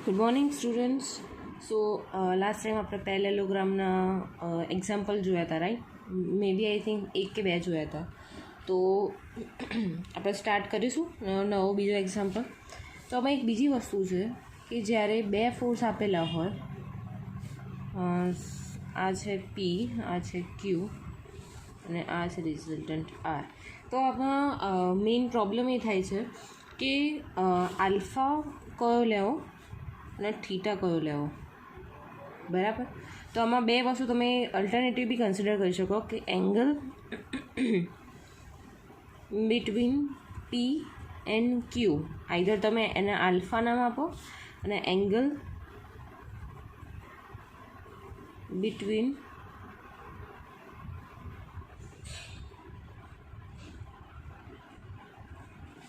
Good morning students. So last time આપણે પેરેલેલોગ્રામના example જોયા હતા, right? May B I think 1 કે 2 જોયા હતા. તો આપણે સ્ટાર્ટ કરીશું નવો બીજો એક્ઝામ્પલ. તો આમાં એક બીજી વસ્તુ છે કે જ્યારે બે ફોર્સ આપેલા હોય, આ છે પી, આ છે ક્યુ અને આ છે રિઝલ્ટન્ટ આર. તો આમાં મેઇન પ્રોબ્લેમ એ થાય છે કે આલ્ફા કયો લેવો અને થીટા કયો લેવો, બરાબર? તો આમાં બે વસ્તુ તમે અલ્ટરનેટિવ બી કન્સિડર કરી શકો કે angle between P and Q, either તમે એને આલ્ફા નામ આપો અને angle between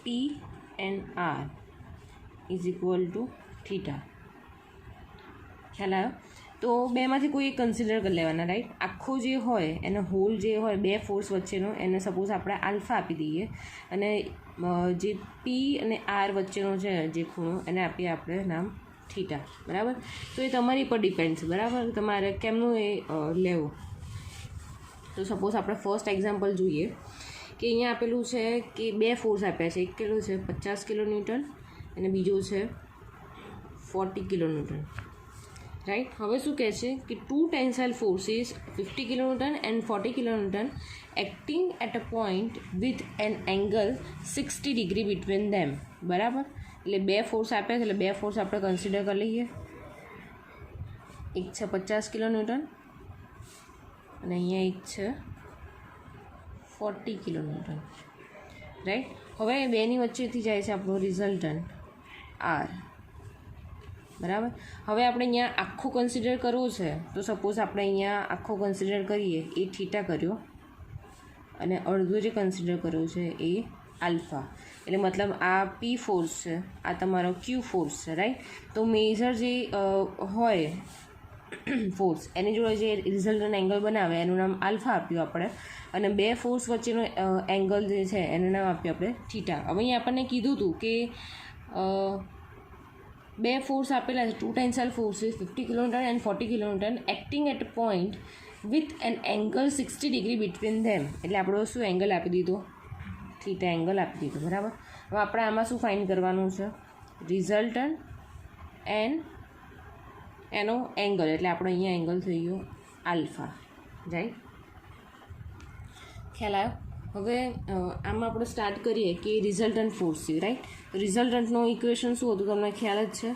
P and R is equal to theta. ખ્યાલ આવ્યો? તો બેમાંથી કોઈ એક કન્સિડર કરી લેવાના, રાઈટ? આખો જે હોય એનો હોલ જે હોય બે ફોર્સ વચ્ચેનો, એને સપોઝ આપણે આલ્ફા આપી દઈએ અને જે પી અને આર વચ્ચેનો છે જે ખૂણો એને આપીએ આપણે નામ થીટા, બરાબર? તો એ તમારી પર ડિપેન્ડ છે, બરાબર? તમારે કેમનું એ લેવું. તો સપોઝ આપણે ફર્સ્ટ એક્ઝામ્પલ જોઈએ કે અહીંયા આપેલું છે કે બે ફોર્સ આપ્યા છે. એક કેટલું છે 50 કિલોન્યુટન અને બીજો છે 40 કિલોન્યુટન, રાઈટ? હવે શું કહે છે કે two tensile forces 50 kilonewton and 40 kilonewton acting at a point with an angle 60 degree between them, બરાબર? એટલે બે ફોર્સ આપ્યા છે, એટલે બે ફોર્સ આપણે કન્સિડર કરી લઈએ. એક છે 50 કિલોન્યુટન અને અહીંયા એક છે 40 કિલોન્યુટન, રાઈટ? હવે બેની વચ્ચેથી જાય છે આપણો રિઝલ્ટન્ટ આર, બરાબર? હવે આપણે અહીંયા આખું કન્સિડર કરવું છે, તો સપોઝ આપણે અહીંયા આખો કન્સિડર કરીએ એ થીટા કર્યો અને અડધો જે કન્સિડર કર્યો છે એ આલ્ફા. એટલે મતલબ આ પી ફોર્સ છે, આ તમારો ક્યુ ફોર્સ છે, રાઈટ? તો મેજર જે હોય ફોર્સ એની જોડે જે રિઝલ્ટન્ટ એંગલ બનાવે એનું નામ આલ્ફા આપ્યું આપણે, અને બે ફોર્સ વચ્ચેનો એંગલ જે છે એનું નામ આપ્યું આપણે થીટા. હવે અહીંયા આપણને કીધું હતું કે બે ફોર્સ આપેલા છે, two tensile forces 50 kilonewton and 40 kilonewton acting at point with an angle 60 degree between them. એટલે આપણો શું એંગલ આપી દીધો? થીટા એંગલ આપી દીધો, બરાબર? હવે આપણે આમાં શું ફાઇન્ડ કરવાનું છે? રિઝલ્ટન્ટ એન્ડ એનો એંગલ, એટલે આપણો અહીંયા એંગલ થઈ ગયો આલ્ફા, રાઈટ? ખ્યાલ આવ્યો? હવે આમાં આપણે સ્ટાર્ટ કરીએ કે રિઝલ્ટન્ટ ફોર્સથી, રાઈટ? રિઝલ્ટન્ટનો ઇક્વેશન શું હતું તમને ખ્યાલ જ છે,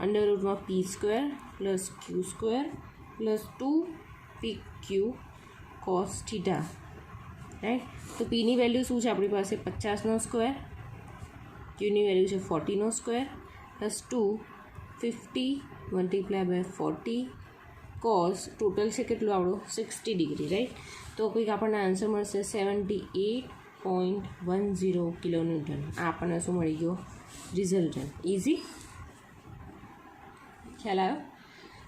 અંડર રૂટમાં p square plus q square plus 2pq cos theta, right? તો પીની વેલ્યુ શું છે આપણી પાસે 50નો સ્ક્વેર, ક્યુની વેલ્યુ છે 40નો square plus 250 multiply by 40 cos total છે કેટલું આપણું 60 ડિગ્રી, રાઈટ? તો કંઈક આપણને આન્સર મળશે 78.10 કિલોન્યુટન. આ આપણને શું મળી ગયો? રિઝલ્ટન્ટ. ઇઝી. ખ્યાલ આવ્યો?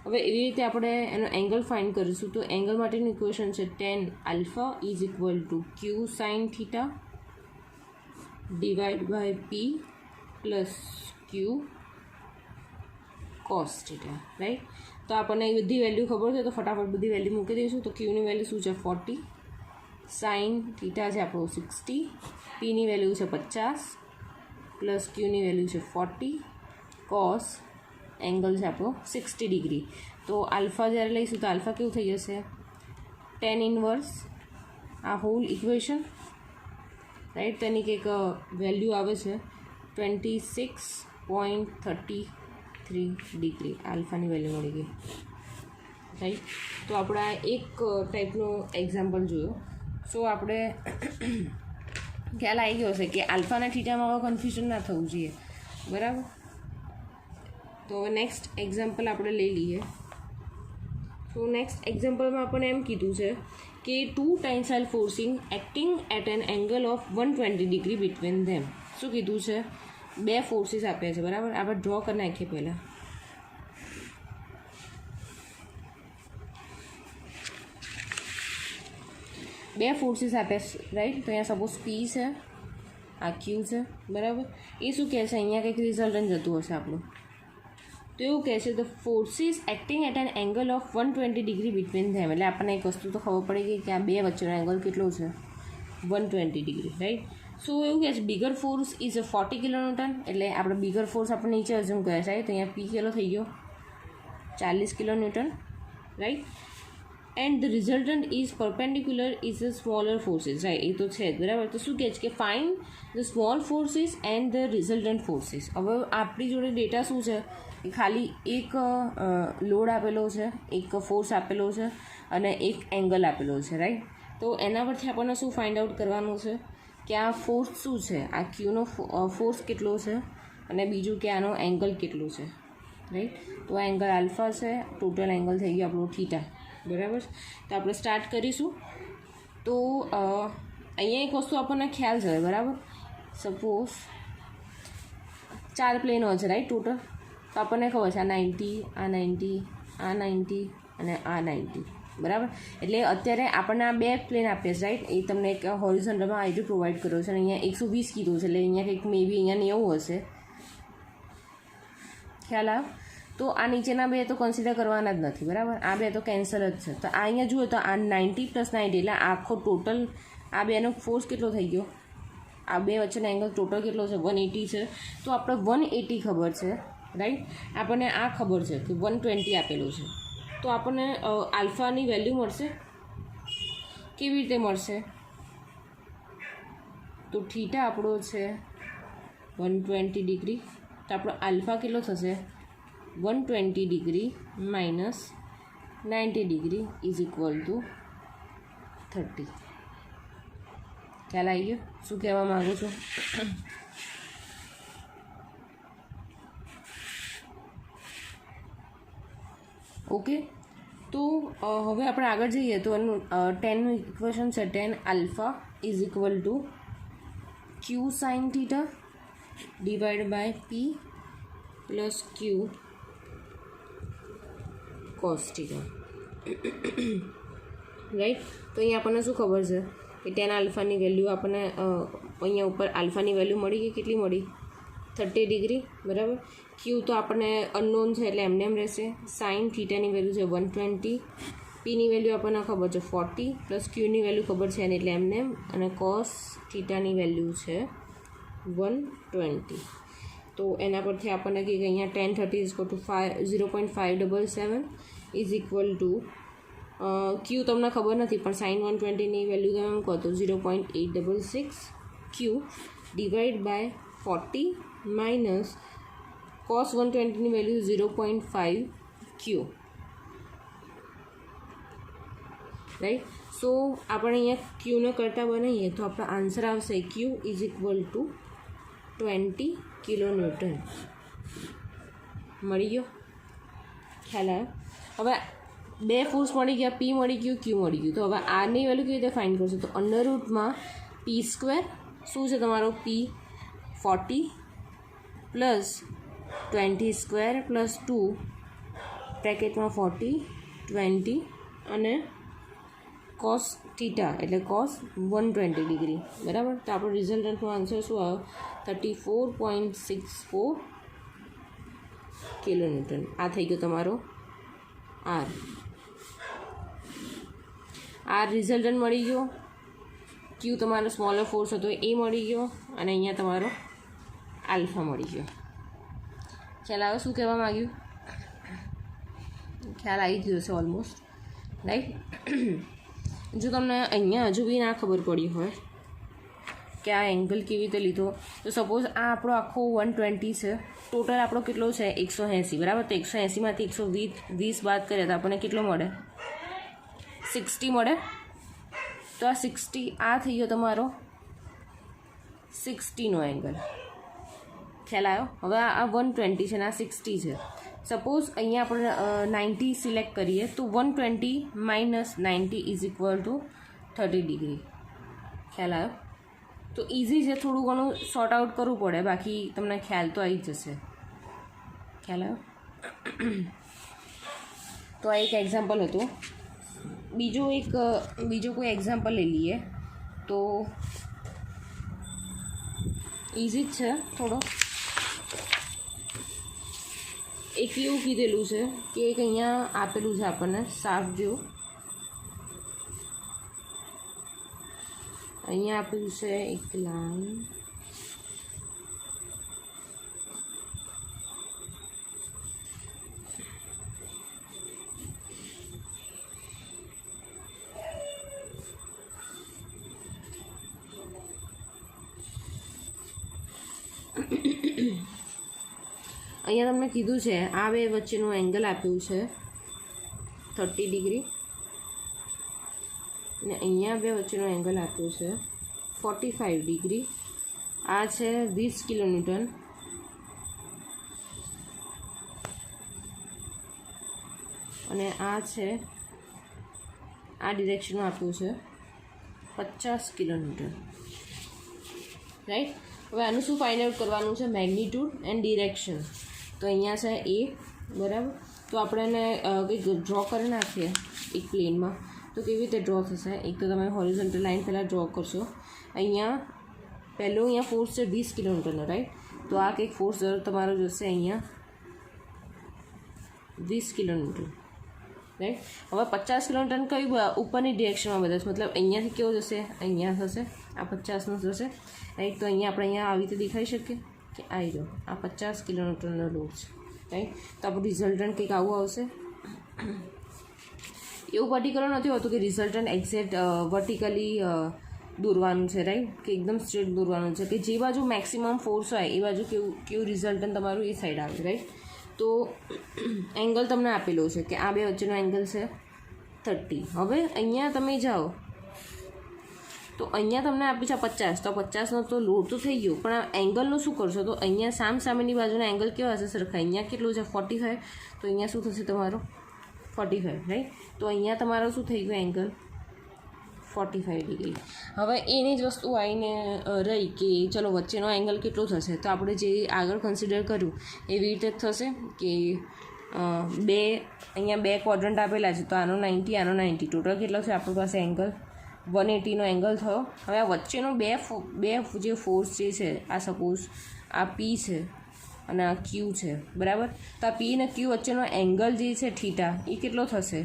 હવે એવી રીતે આપણે એનો એંગલ ફાઇન્ડ કરીશું. તો એંગલ માટેનું ઇક્વેશન છે tan alpha is equal to Q sine theta divided by P plus Q cos theta, right? તો આપણને એ બધી વેલ્યુ ખબર છે, તો ફટાફટ બધી વેલ્યુ મૂકી દઈશું. તો ક્યુની વેલ્યુ શું છે 40, સાઇન થીટા છે આપણું 60, પીની વેલ્યુ છે 50 પ્લસ ક્યુની વેલ્યુ છે 40, કોસ એંગલ છે આપણો 60 ડિગ્રી. તો આલ્ફા જ્યારે લઈશું તો આલ્ફા કેવું થઈ જશે? tan ઇનવર્સ આ હોલ ઇક્વેશન, રાઈટ? તો એની કંઈક વેલ્યુ આવે છે 26.33 ડિગ્રી આલ્ફાની વેલ્યુ મળી ગઈ, રાઈટ? તો આપણે આ એક ટાઈપનો એક્ઝામ્પલ જોયો. સો આપણે ખ્યાલ આવી ગયો હશે કે આલ્ફાના થીટામાં કન્ફ્યુઝન ના થવું જોઈએ, બરાબર? તો હવે નેક્સ્ટ એક્ઝામ્પલ આપણે લઈ લઈએ. તો નેક્સ્ટ એક્ઝામ્પલમાં આપણને એમ કીધું છે કે two tensile forcing acting at an angle of 120 degree between them. શું કીધું છે? બે ફોર્સીસ આપ્યા છે, બરાબર? આપણે ડ્રો કરી નાખીએ પહેલાં. બે ફોર્સીસ આપ્યા છે, રાઈટ? તો અહીંયા સપોઝ પી છે, આ ક્યુ છે, બરાબર? એ શું કહે છે? અહીંયા કંઈક રિઝલ્ટન્ટ જતું હશે આપણું, તો એવું કહે છે the forces acting at an angle of 120 degree between them. એટલે આપણને એક વસ્તુ તો ખબર પડી ગઈ કે આ બે વચ્ચેનો એંગલ કેટલો છે, 120 ડિગ્રી, રાઈટ. સો એવું કહે છે bigger force is a 40 kilonewton. એટલે આપણે બિગર ફોર્સ આપણે નીચે અઝ્યુમ કરે છે, તો અહીંયા પી કેટલો થઈ ગયો, 40 kilonewton, right. And the resultant is perpendicular is a smaller forces, right. એ તો છે જ, બરાબર. તો શું કહે છે કે find the small forces and the resultant forces. હવે આપણી જોડે ડેટા શું છે, એ ખાલી એક લોડ આપેલો છે, એક ફોર્સ આપેલો છે અને એક એંગલ આપેલો છે, રાઈટ. તો એના પરથી આપણને શું ફાઇન્ડ આઉટ કરવાનું છે કે આ ફોર્સ શું છે, આ ક્યુનો ફોર્સ કેટલો છે અને બીજું કે આનો એંગલ કેટલો છે, રાઈટ. તો આ એંગલ આલ્ફા છે, ટોટલ એંગલ થઈ ગયો આપણો થીટા, બરાબર. તો આપણે સ્ટાર્ટ કરીશું. તો અહીંયા એક વસ્તુ આપણને ખ્યાલ છે, બરાબર. સપોઝ 4 પ્લેનો છે, રાઈટ, ટોટલ. તો આપણને ખબર છે આ 90, આ 90, આ 90 અને આ 90, બરાબર. એટલે અત્યારે આપણને આ 2 પ્લેન આપ્યા છે, રાઈટ. એ તમને એક હોરિઝોન્ટલમાં આઈડી પ્રોવાઈડ કર્યો છે અને અહીંયા 120 કીધું છે, એટલે અહીંયા કંઈક મે બી અહીંયા 90 હશે, ખ્યાલ આવે. તો આ નીચેના 2 તો કન્સિડર કરવાના જ નથી, બરાબર. આ 2 તો કેન્સલ જ છે. તો આ અહીંયા જુઓ તો આ 90 + 90 એટલે આખો ટોટલ આ 2નો ફોર્સ કેટલો થઈ ગયો, આ 2 વચ્ચેનો એંગલ ટોટલ કેટલો છે, 180 છે. તો આપણે 180 ખબર છે, રાઈટ. આપણને આ ખબર છે કે 120 આપેલું છે. તો આપણને આલ્ફાની વેલ્યુ મળશે. કેવી રીતે મળશે? તો થીટા આપણો છે 120 ડિગ્રી. તો આપણો આલ્ફા કેટલો થશે, 120 degree minus 90 degree is equal two 30. ખ્યાલ આવી ગયો શું કહેવા માગું છું? ઓકે. તો હવે આપણે આગળ જઈએ તો એનું 10નું ઇક્વેશન છે, 10 alpha is equal to Q sine theta divided by P plus Q cos theta, right. તો અહીંયા આપણને શું ખબર છે કે 10 આલ્ફાની વેલ્યુ આપણને અહીંયા ઉપર આલ્ફાની વેલ્યુ મળી ગઈ. કેટલી મળી? 30 ડિગ્રી, બરાબર. ક્યુ તો આપણને અનનોન છે એટલે એમને એમ રહેશે. સાઇન થીટાની વેલ્યુ છે 120, પીની વેલ્યુ આપણને ખબર છે 40 પ્લસ ક્યુની વેલ્યુ ખબર છે એને એટલે એમને એમ, અને કોસ થીટાની વેલ્યુ છે 120. તો એના પરથી આપણને કહે કે અહીંયા 10 30 0.577 ઇઝ ઇક્વલ ટુ ક્યુ તમને ખબર નથી પણ સાઇન 120ની વેલ્યુ તમે એમ કહો તો 0.866 q divide by 40 minus cos 120ની વેલ્યુ 0.5 ક્યુ, રાઈટ. સો આપણે અહીંયા ક્યુને કરતાં બનાવીએ તો આપણો આન્સર આવશે q is equal to 20 kilonewton. મળી ગયો? ખ્યાલ આવ્યો? હવે 2 ફોર્સ મળી ગયા, પી મળી ગયું, ક્યુ મળી ગયું. તો હવે આરની વેલ્યુ કેવી રીતે ફાઇન્ડ કરશો? તો અંડર રૂટમાં પી સ્ક્વેર શું છે તમારો, પી 40 પ્લસ 20 સ્ક્વેર પ્લસ 2 બ્રેકેટમાં 40 20 અને કોસ થીટા એટલે કોસ 120 ડિગ્રી, બરાબર. તો આપણો રિઝલ્ટન્ટનો આન્સર શું આવ્યો? 34.64 કિલોન્યુટન. આ થઈ ગયો તમારો આર. આર રિઝલ્ટન્ટ મળી ગયો. ક્યુ તમારો સ્મોલર ફોર્સ હતો એ મળી ગયો અને અહીંયા તમારો આલ્ફા મળી ગયો. ખ્યાલ આવે શું કહેવા માગ્યું? ખ્યાલ આવી ગયો છે ઓલમોસ્ટ, રાઈટ. જો તમને અહીંયા હજુ બી ના ખબર પડી હોય કે આ એંગલ કેવી રીતે લીધો, તો સપોઝ આ આપણો આખો 120 છે, ટોટલ આપણો કેટલો છે 180, બરાબર. તો 180માંથી 120 બાદ કરીએ તો આપણને કેટલો મળે? 60 મળે. તો આ 60 આ થઈ ગયો તમારો 60નો એંગલ. ખ્યાલ આવ્યો? હવે આ 120 છે ને આ 60 છે. સપોઝ અહીંયા આપણે 90 સિલેક્ટ કરીએ તો 120 minus 90 is equal two 30 degree. ખ્યાલ આવ્યો? તો ઇઝી છે, થોડું ઘણું સોર્ટ આઉટ કરવું પડે, બાકી તમને ખ્યાલ તો આવી જશે. ખ્યાલ આવ્યો? તો આ એક એક્ઝામ્પલ હતું. બીજો કોઈ એક્ઝામ્પલ લઈ લઈએ તો ઇઝી જ છે થોડો. એક એવું કીધેલું છે કે એક અહીંયા આપેલું છે આપણને સાફ જેવું, અહીંયા આપેલું છે એક લાઈન, અહીંયા તમને કીધું છે આ બે વચ્ચેનું એંગલ આપ્યું છે 30 ડિગ્રી, અને અહીંયા બે વચ્ચેનો એંગલ આપ્યો છે 45 ડિગ્રી. આ છે 20 કિલોન્યુટન, અને આ છે આ ડિરેક્શનમાં આપ્યું છે 50 કિલોન્યુટન, રાઈટ. હવે આનું શું ફાઇન્ડ આઉટ કરવાનું છે? Magnitude and direction. તો અહીંયા છે એ, બરાબર. તો આપણે એને કંઈક ડ્રો કરી નાખીએ એક પ્લેનમાં, તો કેવી રીતે ડ્રો થશે? એક તો તમે હોરિઝોન્ટલ લાઇન પહેલાં ડ્રો કરશો. અહીંયા અહીંયા ફોર્સ છે 20 કિલોન્યુટનનો, રાઈટ. તો આ કંઈક ફોર્સ તમારો જશે અહીંયા 20 કિલોન્યુટન, રાઈટ. હવે 50 કિલોન્યુટન કઈ ઉપરની ડિરેક્શનમાં બધા, મતલબ અહીંયાથી કેવો જશે? અહીંયા થશે, આ 50નો જશે, રાઈટ. તો અહીંયા આપણે આવી રીતે દેખાઈ શકીએ કે આવી જાઓ, આ 50 કિલોન્યુટનનો લોડ છે, રાઈટ. તો આપણું રિઝલ્ટન્ટ કંઈક આવું આવશે. એવું પર્ટિક્યુલર નથી હોતું કે રિઝલ્ટન્ટ એક્ઝેક્ટ વર્ટિકલી દોરવાનું છે, રાઈટ, કે એકદમ સ્ટ્રેટ દોરવાનું છે, કે જે બાજુ મેક્સિમમ ફોર્સ હોય એ બાજુ કેવું રિઝલ્ટન્ટ તમારું એ સાઈડ આવે, રાઈટ. તો એંગલ તમને આપેલો છે કે આ બે વચ્ચેનો એંગલ છે 30. હવે અહીંયા તમે જાઓ તો અહીંયા તમને આપી છે 50, તો 50નો તો લોડ તો થઈ ગયો, પણ આ એંગલનું શું કરશો? તો અહીંયા સામેની બાજુના એંગલ કેવા હશે? સરખા. અહીંયા કેટલું છે? 45. તો અહીંયા શું થશે તમારો? 45, રાઈટ. તો અહીંયા તમારો શું થઈ ગયો? Angle 45 degree. હવે એની જ વસ્તુ આવીને રહી કે ચલો વચ્ચેનો એંગલ કેટલો થશે? તો આપણે જે આગળ કન્સિડર કર્યું એવી રીતે જ થશે કે અહીંયા બે ક્વોડ્રન્ટ આપેલા છે, તો આનો 90, આનો 90, ટોટલ કેટલો છે આપણી પાસે એંગલ? 180નો એંગલ થયો. હવે આ વચ્ચેનો બે જે ફોર્સ જે છે, આ સપોઝ આ પી છે અને આ ક્યુ છે, બરાબર. તો આ પી અને ક્યુ વચ્ચેનો એંગલ જે છે થીટા, એ કેટલો થશે?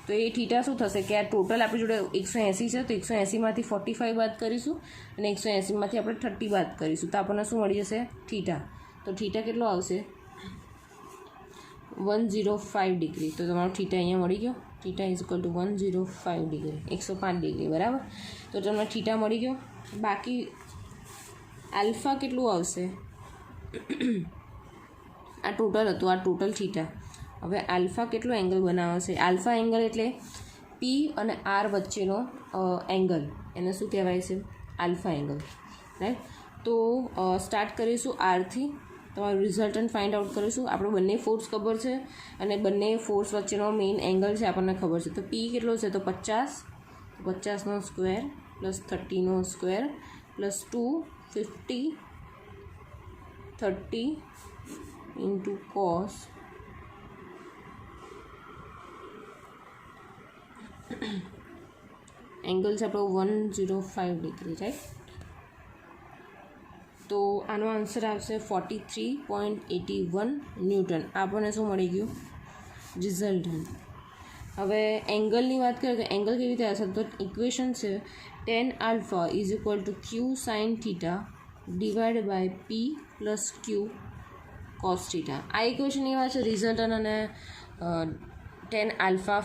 તો એ થીટા શું થશે કે આ ટોટલ આપણી જોડે 180 છે, તો 180માંથી 45 બાદ કરીશું અને 180માંથી આપણે 30 બાદ કરીશું, તો આપણને શું મળી જશે? થીટા. તો થીટા કેટલો આવશે? 105 ડિગ્રી. તો તમારો થીટા અહીંયા મળી ગયો. Theta is equal two 105 degree, 105 degree, બરાબર. તો તમને થીટા મળી ગયો. બાકી આલ્ફા કેટલું આવશે? આ ટોટલ હતું, આ ટોટલ થીટા. હવે આલ્ફા કેટલો એંગલ બનાવશે? આલ્ફા એંગલ એટલે પી અને આર વચ્ચેનો એંગલ, એને શું કહેવાય છે? Alpha angle, right. તો સ્ટાર્ટ કરીશું આરથી, તમારું રિઝલ્ટન્ટ ફાઇન્ડ આઉટ કરીશું. આપણે બંને ફોર્સ ખબર છે અને બંને ફોર્સ વચ્ચેનો મેઇન એંગલ છે આપણને ખબર છે. તો પી કેટલો છે? તો 50, 50નો સ્ક્વેર પ્લસ 30નો square plus 2, 50, 30 into cos angle છે આપણો 105 ડિગ્રી, રાઈટ. તો આનો આન્સર આવશે 43.81 ન્યૂટન. આપણને શું મળી ગયું? રિઝલ્ટન્ટ. હવે એંગલની વાત કરીએ તો એંગલ કેવી રીતે હશે? તો ઇક્વેશન છે tan alpha is equal to Q sine theta divided by P plus Q cos theta. આ ઇક્વેશન એવા છે રિઝલ્ટન્ટ અને tan આલ્ફા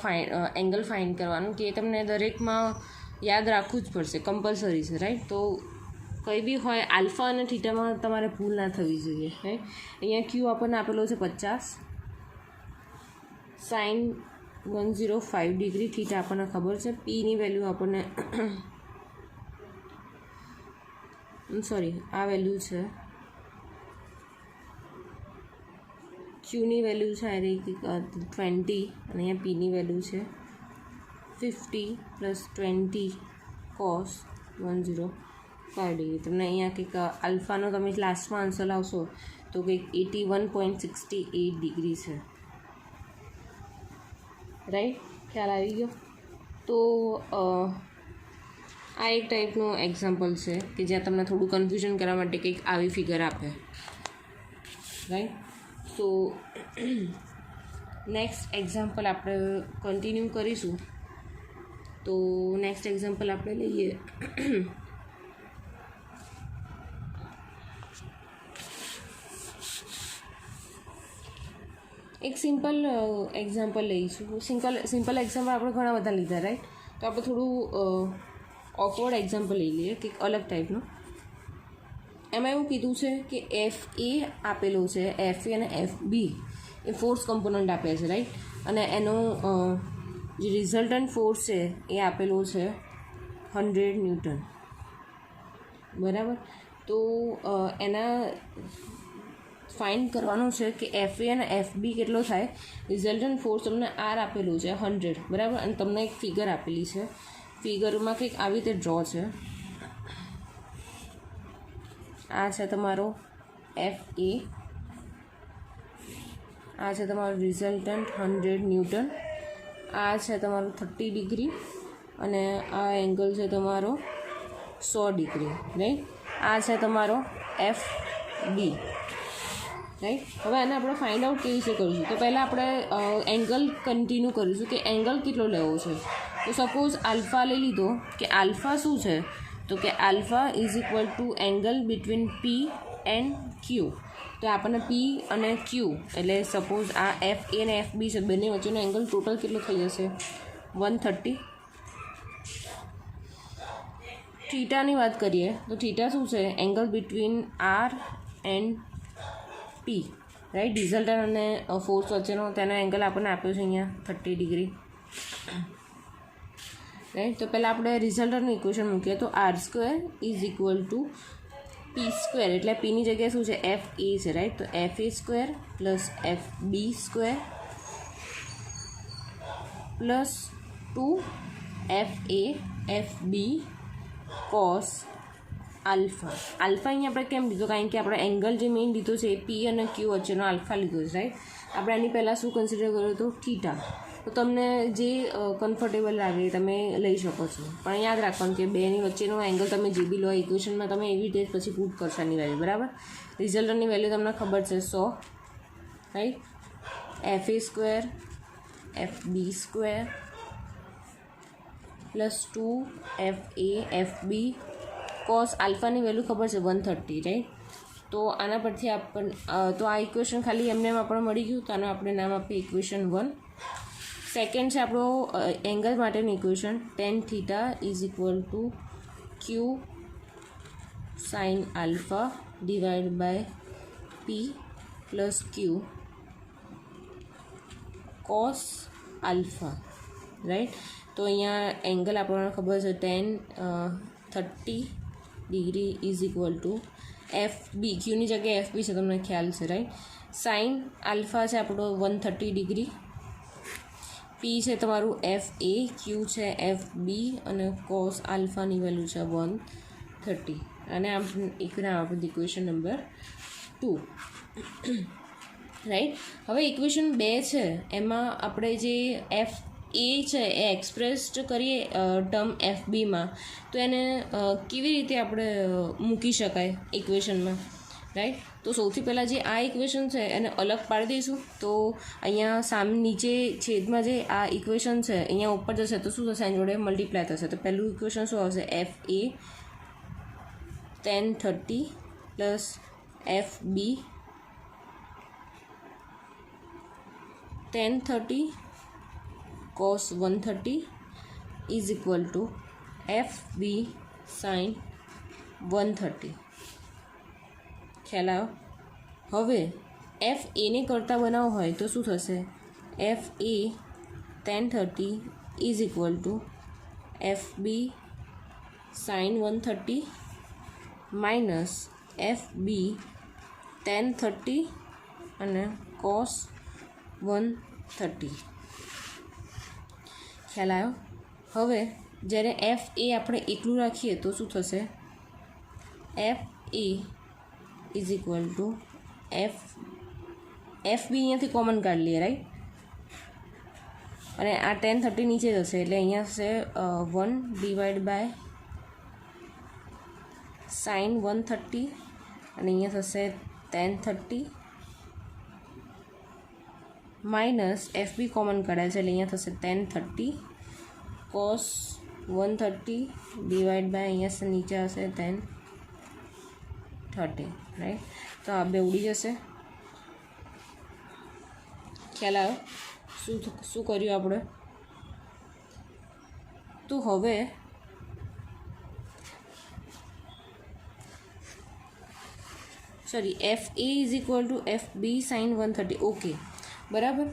એંગલ ફાઇન્ડ કરવાનું, કે તમને દરેકમાં યાદ રાખવું જ પડશે, કમ્પલસરી છે, રાઈટ. તો કંઈ બી હોય આલ્ફા અને થીટામાં તમારે ભૂલ ના થવી જોઈએ, રાઈટ. અહીંયા ક્યુ આપણને આપેલો છે 50 સાઇન 105 ડિગ્રી, થીટા આપણને ખબર છે. પીની વેલ્યુ આપણને સોરી આ વેલ્યુ છે, ક્યુની વેલ્યુ છે આ રહી 20 અને અહીંયા પીની વેલ્યુ છે 50 પ્લસ 20 કોસ 105 ડિગ્રી. તમને અહીંયા કંઈક આલ્ફાનો તમે લાસ્ટમાં આન્સર લાવશો તો કંઈક 81.68 ડિગ્રી છે, રાઈટ. ખ્યાલ આવી ગયો? તો આ એક ટાઈપનું એક્ઝામ્પલ છે કે જ્યાં તમને થોડું કન્ફ્યુઝન કરવા માટે કંઈક આવી ફિગર આપે, રાઈટ. સો નેક્સ્ટ એક્ઝામ્પલ આપણે કન્ટિન્યુ કરીશું. તો નેક્સ્ટ એક્ઝામ્પલ આપણે લઈએ. એક સિમ્પલ એક્ઝામ્પલ લઈશું. સિમ્પલ એક્ઝામ્પલ આપણે ઘણા બધા લીધા, રાઈટ? તો આપણે થોડું ઓકવર્ડ એક્ઝામ્પલ લઈ લઈએ કે અલગ ટાઈપનું. એમાં એવું કીધું છે કે એફ એ આપેલો છે, એફ એ અને એફ બી એ ફોર્સ કમ્પોનન્ટ આપે છે, રાઈટ? અને એનો જે રિઝલ્ટન્ટ ફોર્સ છે એ આપેલો છે 100 ન્યૂટન, બરાબર? તો એના ફાઇન્ડ કરવાનું છે કે એફ એ અને એફ બી કેટલો થાય. રિઝલ્ટન્ટ ફોર્સ તમને આર આપેલું છે 100, બરાબર? અને તમને એક ફિગર આપેલી છે. ફિગરમાં કંઈક આવી રીતે ડ્રો છે. આ છે તમારો એફ એ, આ છે તમારું રિઝલ્ટન્ટ 100 ન્યૂટન, આ છે તમારું 30 ડિગ્રી અને આ એંગલ છે તમારો 100 ડિગ્રી, રાઈટ? આ છે તમારો એફ બી, રાઈટ? હવે આને આપણે ફાઇન્ડ આઉટ કેવી રીતે કરીશું? તો પહેલાં આપણે એંગલ કન્ટિન્યુ કરીશું કે એંગલ કેટલો લેવો છે. તો સપોઝ આલ્ફા લઈ લીધો કે આલ્ફા શું છે, તો કે alpha is equal to angle between P and q. તો આપણને પી અને ક્યુ એટલે સપોઝ આ એફ એ અને એફ બી છે, બંને વચ્ચેનો એંગલ ટોટલ કેટલો થઈ જશે? 130. થીટાની વાત કરીએ તો થીટા શું છે? Angle between R and P, right? Resultant અને ફોર્સ વચ્ચેનો તેનો એંગલ આપણને આપ્યો છે અહીંયા 30 ડિગ્રી, રાઈટ? તો પહેલાં આપણે રિઝલ્ટન્ટનું ઇક્વેશન મૂકીએ તો R square is equal to P square, એટલે પીની જગ્યાએ શું છે? એફ એ છે, રાઈટ? તો F A square plus F B square plus 2 F A F B cos alpha. Alpha અહીંયા આપણે કેમ લીધો? કારણ કે આપણે એંગલ જે મેઇન લીધો છે એ પી અને ક્યુ વચ્ચેનો આલ્ફા લીધો છે, રાઈટ? આપણે એની પહેલાં શું કન્સિડર કર્યું હતું? થીટા. તો તમને જે કમ્ફર્ટેબલ લાગે તમે લઈ શકો છો, પણ યાદ રાખવાનું કે બેની વચ્ચેનો એંગલ તમે જે બી લો ઇક્વેશનમાં તમે એવી રીતે પછી પુટ કરશો એની વેલ્યુ, બરાબર? રિઝલ્ટની વેલ્યુ તમને ખબર છે 100, right? F A square F B square plus 2 F A F B cos આલ્ફાની વેલ્યુ ખબર છે 130, રાઈટ? તો આના પરથી આપણને તો આ ઇક્વેશન ખાલી એમને આપણને મળી ગયું. તો આનું આપણે નામ આપીએ ઇક્વેશન 1. સેકન્ડ છે આપણો એંગલ માટેનું equation tan theta is equal to Q sine alpha divide by P plus Q cos alpha, right? તો અહીંયા એંગલ આપણને ખબર છે tan 30 degree is equal to F B, ક્યુની જગ્યાએ એફ બી છે તમને ખ્યાલ છે, રાઈટ? સાઇન આલ્ફા છે આપણો 130 ડિગ્રી, પી છે તમારું એફ એ, ક્યુ છે એફ બી અને કોસ આલ્ફાની વેલ્યુ છે 130. અને આપણે ઇક્વેશન નંબર 2, રાઈટ? હવે ઇક્વેશન 2 છે એમાં આપણે જે એફ એ છે એ એક્સપ્રેસ્ડ કરીએ ટર્મ એફ બીમાં, તો એને કેવી રીતે આપણે મૂકી શકાય ઇક્વેશનમાં, રાઈટ? તો સૌથી પહેલાં જે આ ઇક્વેશન છે એને અલગ પાડી દઈશું. તો અહીંયા નીચે છેદમાં જે આ ઇક્વેશન છે અહીંયા ઉપર જશે તો શું થશે? એની જોડે મલ્ટીપ્લાય થશે. તો પહેલું ઇક્વેશન શું આવશે? F A tan 30 plus F B tan 30 cos 130 is equal to FB sin 130. ખ્યાલ આવ્યો? હવે એફ એને કરતાં બનાવવો હોય તો શું થશે? F A tan 30 is equal to F B sine 130 minus F B tan 30 અને cos 130. ખ્યાલ આવ્યો? હવે જ્યારે એફ એ આપણે એકલું રાખીએ તો શું થશે? F A is equal to F B અહીંયાથી કોમન કાઢી લઈએ, રાઈટ? અને આ tan 30 નીચે જશે એટલે અહીંયા થશે 1 ડિવાઈડ બાય સાઇન 130 અને અહીંયા થશે tan 30 minus F B common કાઢ્યા છે એટલે અહીંયા થશે tan 30 cos 130 ડિવાઈડ બાય અહીંયા નીચે હશે tan 30, રાઈટ. તો આ બે ઉડી જશે. ખ્યાલ આવ્યો શું કર્યું આપણે? તો હવે sorry F A is equal to F B sine 130. Okay, બરાબર,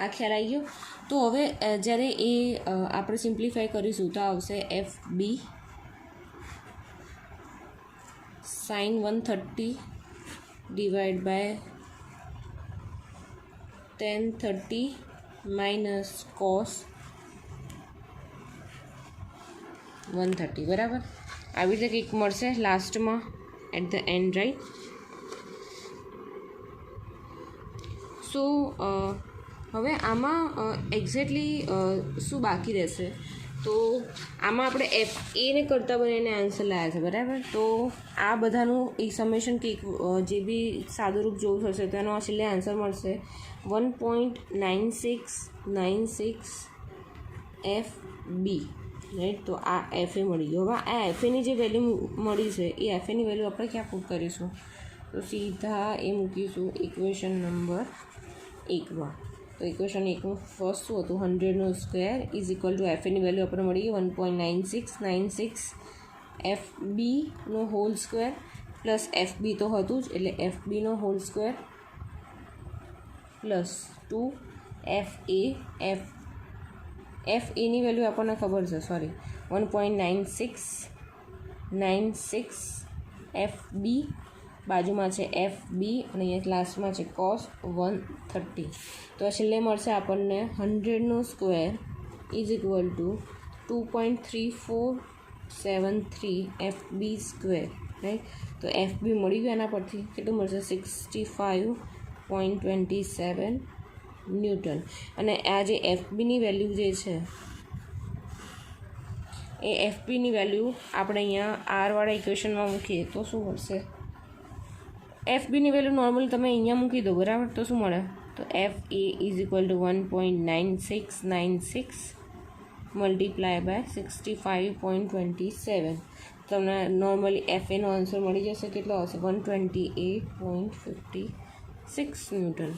આ ખ્યાલ આવી ગયો. તો હવે જ્યારે એ આપણે સિમ્પ્લિફાય કરીશું તો આવશે F B sine 130 divided by tan 30 minus cos 130, બરાબર. આવી રીતે કંઈક મળશે લાસ્ટમાં at the end, right. So હવે આમાં એક્ઝેક્ટલી શું બાકી રહેશે? તો આમાં આપણે એફ એને કરતાં બનીને આન્સર લાવ્યા છે, બરાબર. તો આ બધાનું એ સમેશન કંઈક જે બી સાદુરૂપ જોવું થશે તો એનો છેલ્લે આન્સર મળશે 1.9696 એફ બી, રાઈટ. તો આ એફ એ મળી ગયો. હવે આ એફ એની જે વેલ્યુ મળી છે એ એફ એની વેલ્યુ આપણે ક્યાં પુટ કરીશું? તો સીધા એ મૂકીશું ઇક્વેશન નંબર 1માં. તો ઇક્વેશન 1નું ફર્સ્ટ શું હતું? 100નો square is equal to F એની વેલ્યુ આપણે મળી ગઈ 1.9696 એફ બીનો whole square plus F B તો હતું જ એટલે એફ બીનો હોલ સ્ક્વેર પ્લસ 2 એફ એની વેલ્યુ આપણને ખબર છે, સોરી 1.9696 એફ બી, બાજુમાં છે એફ બી અને અહીંયા લાસ્ટમાં છે cos 130. તો છેલ્લે મળશે આપણને 100નો square is equal to 2.3473 F B square, right. તો એફ બી મળી ગયું. એના પરથી કેટલું મળશે? 65.27 ન્યૂટન. અને આ જે એફ બીની વેલ્યુ જે છે એ એફ બીની વેલ્યુ આપણે અહીંયા આરવાળા ઇક્વેશનમાં મૂકીએ તો શું મળશે? એફ બીની વેલ્યુ નોર્મલી તમે અહીંયા મૂકી દો, બરાબર. તો શું મળે? તો F A is equal to 1.9696 multiply by 65.27. તમને નોર્મલી એફ એનો આન્સર મળી જશે. કેટલો આવશે? 128.56 ન્યૂટન.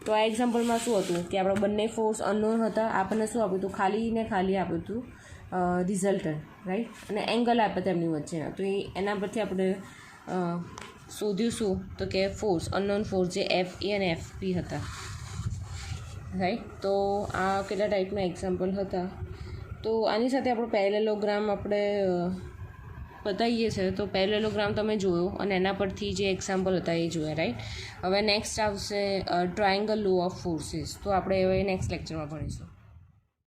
તો આ એક્ઝામ્પલમાં શું હતું કે આપણે બંને ફોર્સ અનનોન હતા. આપણને શું આપ્યું હતું? ખાલી આપ્યું હતું રિઝલ્ટન્ટ, રાઈટ. અને એંગલ આપ્યા તેમની વચ્ચેના. તો એના પરથી આપણે શોધ્યું શું? તો કે ફોર્સ, અનનોન ફોર્સ જે એફ એ અને એફ બી હતા, રાઈટ. તો આ કેટલા ટાઈપના એક્ઝામ્પલ હતા. તો આની સાથે આપણો પેરેલેલોગ્રામ આપણે બતાવીએ છીએ. તો પેરેલેલોગ્રામ તમે જોયો અને એના પરથી જે એક્ઝામ્પલ હતા એ જોયા, રાઈટ. હવે નેક્સ્ટ આવશે ટ્રાયંગલ લો ઓફ ફોર્સીસ. તો આપણે હવે નેક્સ્ટ લેક્ચરમાં ભણીશું.